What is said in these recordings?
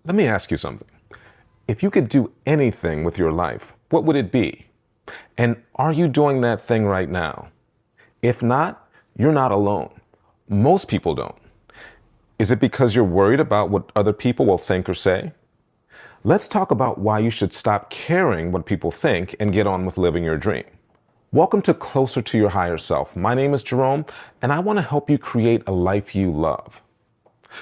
Let me ask you something. If you could do anything with your life, what would it be? And are you doing that thing right now? If not, you're not alone. Most people don't. Is it because you're worried about what other people will think or say? Let's talk about why you should stop caring what people think and get on with living your dream. Welcome to Closer to Your Higher Self. My name is Jerome, and I want to help you create a life you love.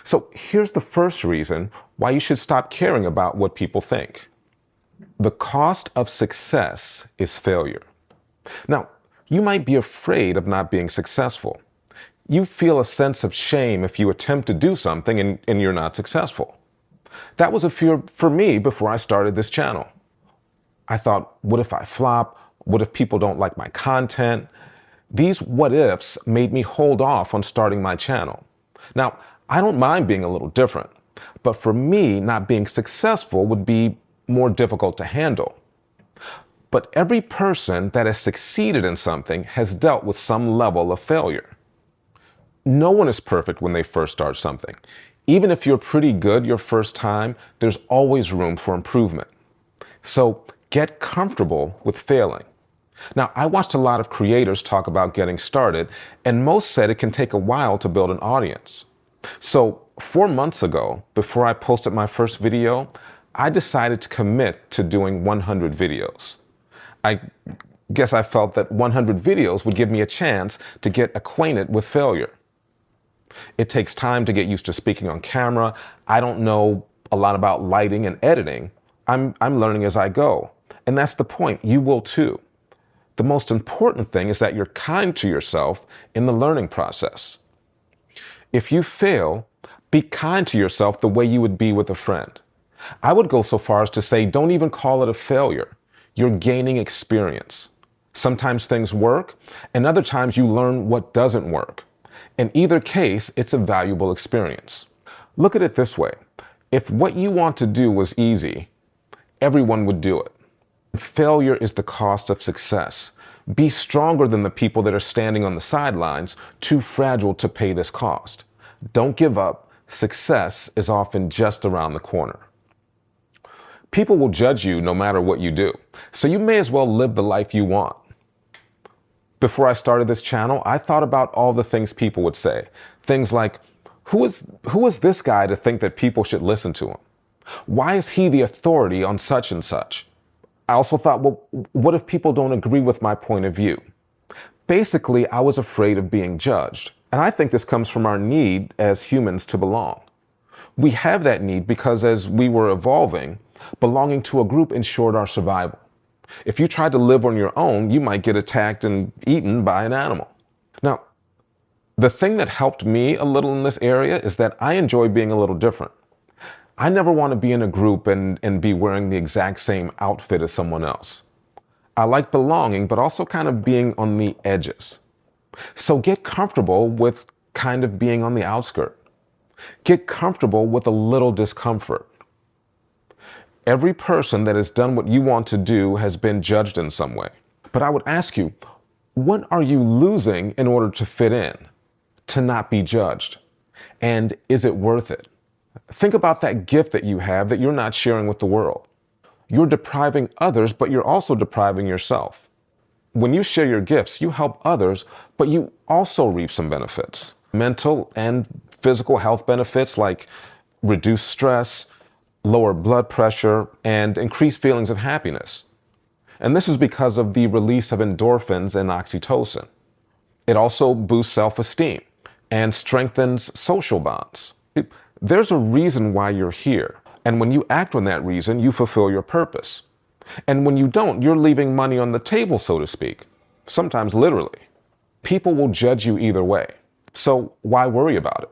So here's the first reason why you should stop caring about what people think. The cost of success is failure. Now, you might be afraid of not being successful. You feel a sense of shame if you attempt to do something and you're not successful. That was a fear for me before I started this channel. I thought, what if I flop? What if people don't like my content? These what ifs made me hold off on starting my channel. Now, I don't mind being a little different, but for me, not being successful would be more difficult to handle. But every person that has succeeded in something has dealt with some level of failure. No one is perfect when they first start something. Even if you're pretty good your first time, there's always room for improvement. So get comfortable with failing. Now, I watched a lot of creators talk about getting started, and most said it can take a while to build an audience. So 4 months ago, before I posted my first video, I decided to commit to doing 100 videos. I guess I felt that 100 videos would give me a chance to get acquainted with failure. It takes time to get used to speaking on camera. I don't know a lot about lighting and editing. I'm learning as I go. And that's the point. You will too. The most important thing is that you're kind to yourself in the learning process. If you fail, be kind to yourself the way you would be with a friend. I would go so far as to say, don't even call it a failure. You're gaining experience. Sometimes things work, and other times you learn what doesn't work. In either case, it's a valuable experience. Look at it this way. If what you want to do was easy, everyone would do it. Failure is the cost of success. Be stronger than the people that are standing on the sidelines, too fragile to pay this cost. Don't give up. Success is often just around the corner. People will judge you no matter what you do, so you may as well live the life you want. Before I started this channel, I thought about all the things people would say. Things like, who is this guy to think that people should listen to him? Why is he the authority on such and such? I also thought, well, what if people don't agree with my point of view? Basically, I was afraid of being judged. And I think this comes from our need as humans to belong. We have that need because as we were evolving, belonging to a group ensured our survival. If you tried to live on your own, you might get attacked and eaten by an animal. Now, the thing that helped me a little in this area is that I enjoy being a little different. I never want to be in a group and be wearing the exact same outfit as someone else. I like belonging, but also kind of being on the edges. So get comfortable with kind of being on the outskirt. Get comfortable with a little discomfort. Every person that has done what you want to do has been judged in some way. But I would ask you, what are you losing in order to fit in, to not be judged? And is it worth it? Think about that gift that you have that you're not sharing with the world. You're depriving others, but you're also depriving yourself. When you share your gifts, you help others, but you also reap some benefits. Mental and physical health benefits like reduced stress, lower blood pressure, and increased feelings of happiness. And this is because of the release of endorphins and oxytocin. It also boosts self-esteem and strengthens social bonds. There's a reason why you're here. And when you act on that reason, you fulfill your purpose. And when you don't, you're leaving money on the table, so to speak. Sometimes literally. People will judge you either way. So why worry about it?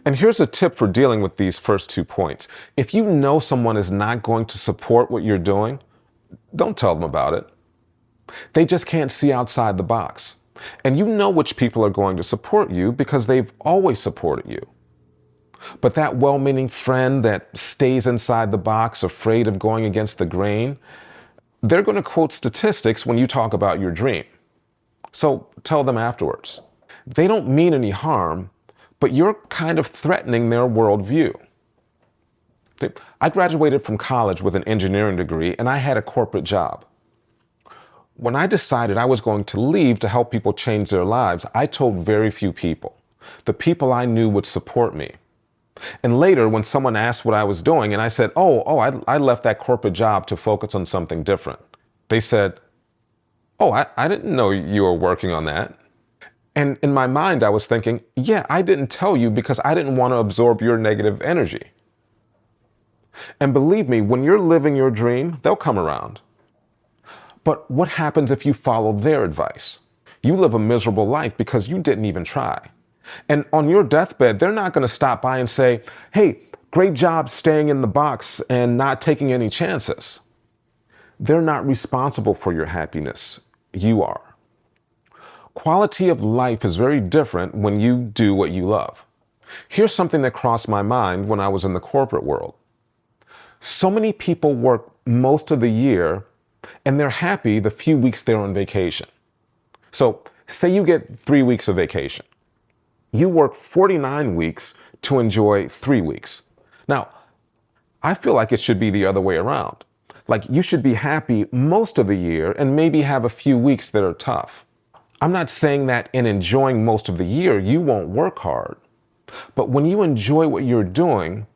And here's a tip for dealing with these first 2 points. If you know someone is not going to support what you're doing, don't tell them about it. They just can't see outside the box. And you know which people are going to support you because they've always supported you. But that well-meaning friend that stays inside the box, afraid of going against the grain, they're going to quote statistics when you talk about your dream. So tell them afterwards. They don't mean any harm, but you're kind of threatening their worldview. I graduated from college with an engineering degree and I had a corporate job. When I decided I was going to leave to help people change their lives, I told very few people. The people I knew would support me. And later, when someone asked what I was doing and I said, I left that corporate job to focus on something different, they said, I didn't know you were working on that. And in my mind, I was thinking, yeah, I didn't tell you because I didn't want to absorb your negative energy. And believe me, when you're living your dream, they'll come around. But what happens if you follow their advice? You live a miserable life because you didn't even try. And on your deathbed, they're not going to stop by and say, hey, great job staying in the box and not taking any chances. They're not responsible for your happiness. You are. Quality of life is very different when you do what you love. Here's something that crossed my mind when I was in the corporate world. So many people work most of the year and they're happy the few weeks they're on vacation. So say you get 3 weeks of vacation. You work 49 weeks to enjoy 3 weeks. Now, I feel like it should be the other way around. Like you should be happy most of the year and maybe have a few weeks that are tough. I'm not saying that in enjoying most of the year, you won't work hard. But when you enjoy what you're doing,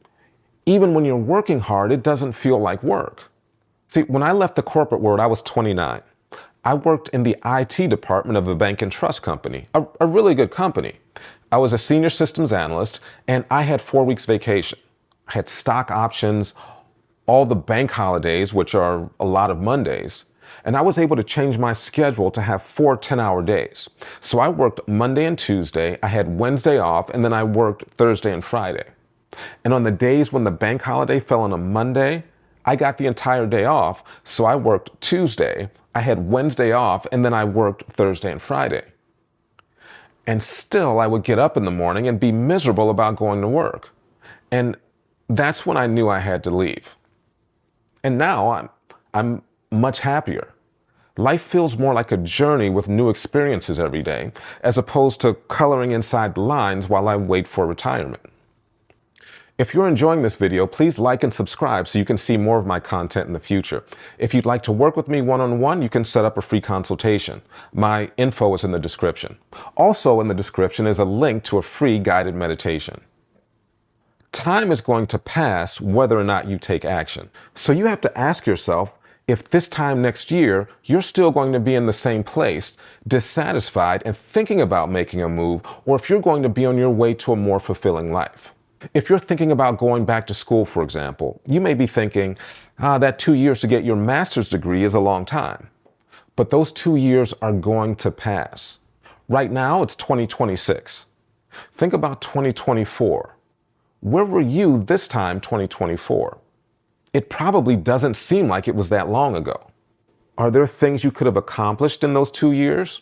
even when you're working hard, it doesn't feel like work. See, when I left the corporate world, I was 29. I worked in the IT department of a bank and trust company, a really good company. I was a senior systems analyst and I had 4 weeks vacation. I had stock options, all the bank holidays, which are a lot of Mondays. And I was able to change my schedule to have 4 10-hour days. So I worked Monday and Tuesday, I had Wednesday off, and then I worked Thursday and Friday. And on the days when the bank holiday fell on a Monday, I got the entire day off. So I worked Tuesday, I had Wednesday off, and then I worked Thursday and Friday. And still I would get up in the morning and be miserable about going to work. And that's when I knew I had to leave. And now I'm much happier. Life feels more like a journey with new experiences every day, as opposed to coloring inside the lines while I wait for retirement. If you're enjoying this video, please like and subscribe so you can see more of my content in the future. If you'd like to work with me one-on-one, you can set up a free consultation. My info is in the description. Also in the description is a link to a free guided meditation. Time is going to pass whether or not you take action. So you have to ask yourself if this time next year, you're still going to be in the same place, dissatisfied and thinking about making a move, or if you're going to be on your way to a more fulfilling life. If you're thinking about going back to school, for example, you may be thinking, that 2 years to get your master's degree is a long time. But those 2 years are going to pass. Right now, it's 2026. Think about 2024. Where were you this time, 2024? It probably doesn't seem like it was that long ago. Are there things you could have accomplished in those 2 years?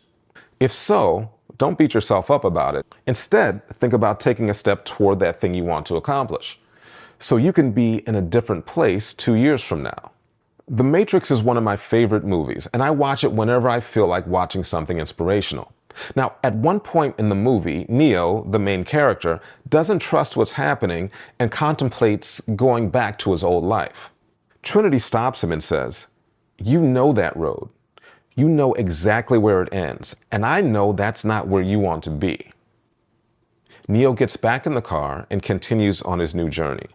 If so, don't beat yourself up about it. Instead, think about taking a step toward that thing you want to accomplish, so you can be in a different place 2 years from now. The Matrix is one of my favorite movies, and I watch it whenever I feel like watching something inspirational. Now, at one point in the movie, Neo, the main character, doesn't trust what's happening and contemplates going back to his old life. Trinity stops him and says, "You know that road. You know exactly where it ends, and I know that's not where you want to be." Neo gets back in the car and continues on his new journey.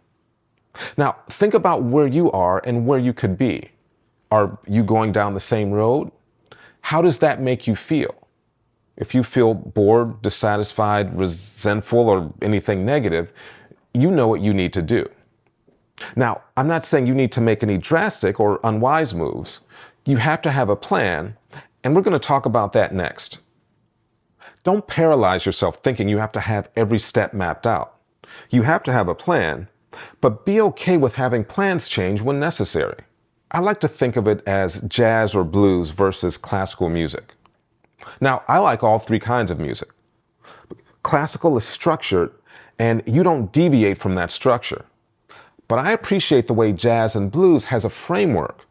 Now, think about where you are and where you could be. Are you going down the same road? How does that make you feel? If you feel bored, dissatisfied, resentful, or anything negative, you know what you need to do. Now, I'm not saying you need to make any drastic or unwise moves. You have to have a plan, and we're going to talk about that next. Don't paralyze yourself thinking you have to have every step mapped out. You have to have a plan, but be okay with having plans change when necessary. I like to think of it as jazz or blues versus classical music. Now, I like all three kinds of music. Classical is structured, and you don't deviate from that structure. But I appreciate the way jazz and blues has a framework.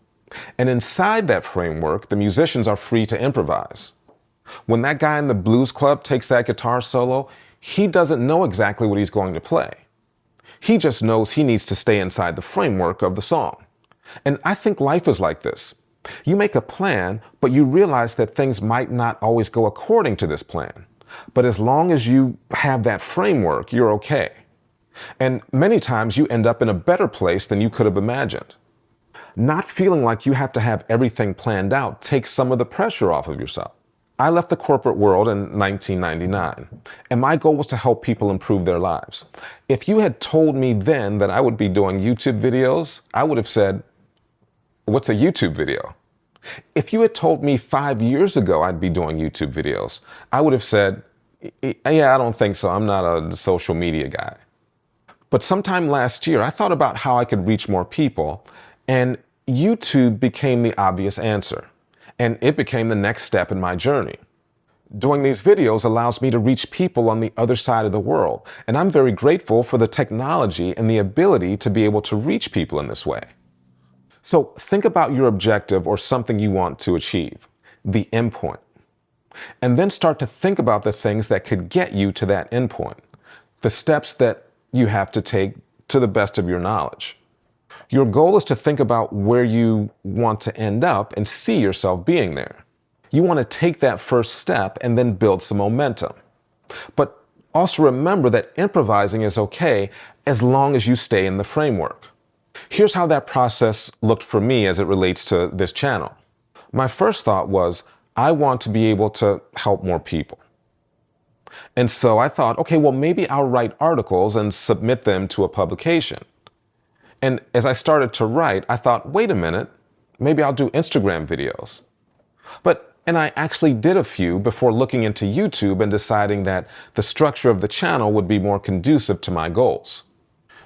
And inside that framework, the musicians are free to improvise. When that guy in the blues club takes that guitar solo, he doesn't know exactly what he's going to play. He just knows he needs to stay inside the framework of the song. And I think life is like this. You make a plan, but you realize that things might not always go according to this plan. But as long as you have that framework, you're okay. And many times you end up in a better place than you could have imagined. Not feeling like you have to have everything planned out takes some of the pressure off of yourself. I left the corporate world in 1999, and my goal was to help people improve their lives. If you had told me then that I would be doing YouTube videos, I would have said, "What's a YouTube video?" If you had told me 5 years ago I'd be doing YouTube videos, I would have said, "Yeah, I don't think so. I'm not a social media guy." But sometime last year, I thought about how I could reach more people, and YouTube became the obvious answer. And it became the next step in my journey. Doing these videos allows me to reach people on the other side of the world, and I'm very grateful for the technology and the ability to be able to reach people in this way. So think about your objective or something you want to achieve, the endpoint, and then start to think about the things that could get you to that endpoint, the steps that you have to take to the best of your knowledge. Your goal is to think about where you want to end up and see yourself being there. You want to take that first step and then build some momentum. But also remember that improvising is okay as long as you stay in the framework. Here's how that process looked for me as it relates to this channel. My first thought was, I want to be able to help more people. And so I thought, okay, well, maybe I'll write articles and submit them to a publication. And as I started to write, I thought, wait a minute, maybe I'll do Instagram videos. And I actually did a few before looking into YouTube and deciding that the structure of the channel would be more conducive to my goals.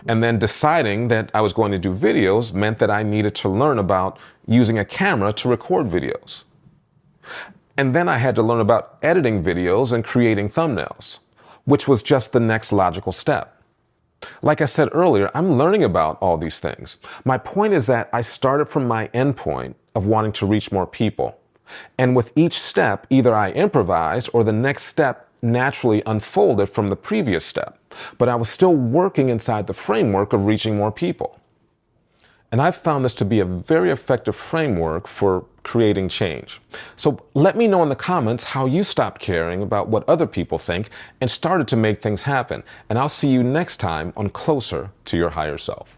And then deciding that I was going to do videos meant that I needed to learn about using a camera to record videos. And then I had to learn about editing videos and creating thumbnails, which was just the next logical step. Like I said earlier, I'm learning about all these things. My point is that I started from my endpoint of wanting to reach more people. And with each step, either I improvised or the next step naturally unfolded from the previous step. But I was still working inside the framework of reaching more people. And I've found this to be a very effective framework for creating change. So let me know in the comments how you stopped caring about what other people think and started to make things happen. And I'll see you next time on Closer to Your Higher Self.